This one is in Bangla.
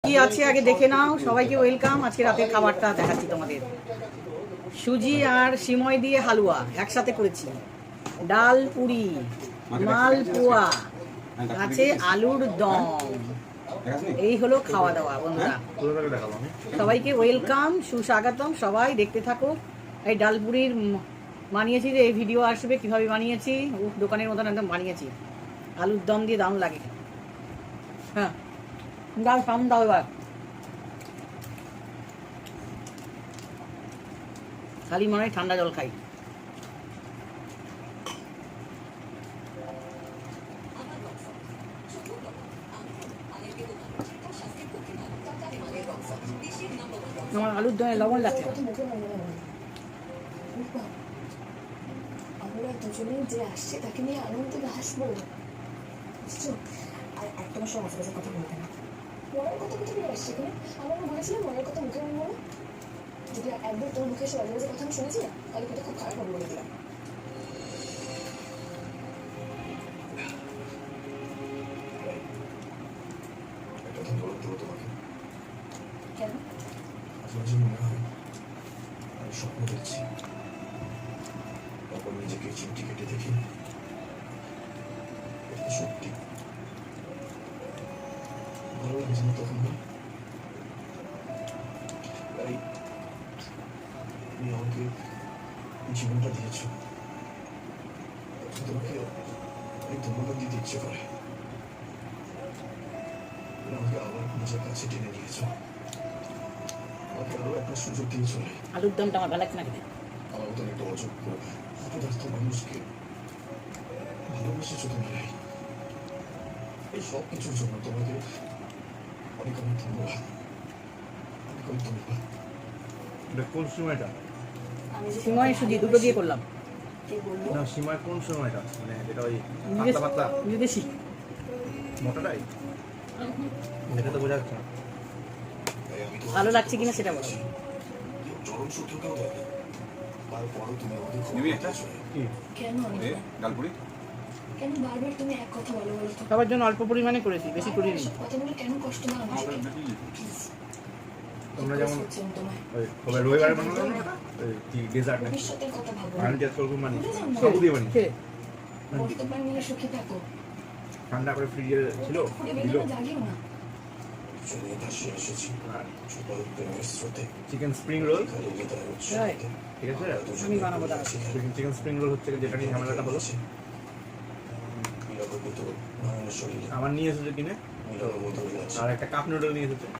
কি আছে আগে দেখে নাও। সবাইকে ওয়েলকাম। আজকে রাতের খাবারটা দেখাচ্ছি তোমাদের। সুজি আর সিময় দিয়ে হালুয়া একসাথে করেছি, ডাল পুরি, মালপোয়া আছে, আলুর দম। এই হলো খাওয়া দাওয়া বন্ধুরা। সবাইকে ওয়েলকাম, সুস্বাগতম। সবাই দেখতে থাকো। এই ডাল পুরির বানিয়েছি, যে এই ভিডিও আসবে কিভাবে বানিয়েছি। দোকানের মতন একদম বানিয়েছি। আলুর দম দিয়ে দারুণ লাগে। হ্যাঁ দাও, সামনে দাও এবার। খালি মনে হয় ঠান্ডা জল খাই। আমার আলুর দমে লবণ লাগছে। আমরা দুজনে যে আসছে তাকে নিয়ে আনন্দে হাসবো, বুঝছো? আর একটার সময় আশেপাশের কথা বলতে না। মনের কথা কোথা থেকে আসছে এখানে? আমরা বলেছিলাম মনের কথা মুখে বলবো না। যদি একবার তোর মুখে এসে অজানা কথা আমি শুনেছি না, তাহলে কথা খুব খারাপ হবে বলে দিলাম। কেন? মনে হয় আমি স্বপ্ন দেখছি, তারপর নিজেকে চিমটি কেটে দেখি এটা সত্যি। ভালো লাগছে না তখন? তাই তুমি আমাকে জীবনটা দিয়েছ, তোমাকে অনেক ধন্যবাদ দিতে ইচ্ছে করে। আমাকে আবার নিজের কাছে টেনে নিয়েছ, আমাকে আরো একটা সুযোগ দিয়ে চলে। আলুর দমটা আমার ভালো লাগছে না খেতে। আমার মতন একটা অযোগ্য অপদার্থ মানুষকে ভালোবেসেছ তুমি। এই সব কিছুর জন্য তোমাকে অনেক অনেক ধন্যবাদ, অনেক অনেক ধন্যবাদ। কোন সময়টা? সিময় সুজি দুটো দিয়ে করলাম। কে বললো? না, সীমায় কোন সময়টা? মানে যেটা ওই পাতলা পাতলা বিদেশি মোটাটাই, এটা তো বোঝা যাচ্ছে না। ভালো লাগছে কিনা সেটা বলো। চরম শত্রুকেও দেয়, তারপরও তুমি আমাকে নিবি একটা? কি? কেন অনেক? ডালপুরি? কেন বারবার তুমি এক কথা বলো বলো তো? সবার জন্য অল্প পরিমাণে করেছি, বেশি করিনি। এসব কথা বলে কেন কষ্ট দাও আমাকে? তোমরা যেমন তোমায় ওই কবে রবিবারে বানালো না ওটা, ওই কি ডেজার্ট নাকি ভবিষ্যতের কথা ভাবো। আমি যে করবো মানে সাবু দিয়ে বানি খেয়ে বর্তমান নিয়ে সুখী থাকো। ঠান্ডা করে ফ্রিজে ছিল, এই দিল। বেদনা জাগিও না। চলে ভাসিয়ে এসেছি ছোটর প্রেমের স্রোতে। চিকেন স্প্রিং রোল, খালি হৃদয় উৎসবে ঠিক আছে? আমি বানাবো দাঁড়া। চিকেন স্প্রিং রোল হচ্ছে যেটা নিয়ে ঝামেলাটা হলো। বিরহবিত নয়নের শরীরে আমার নিয়ে এসেছে কিনে, মিলন মধুর আছে। আর একটা কাপ নুডল নিয়ে এসেছে।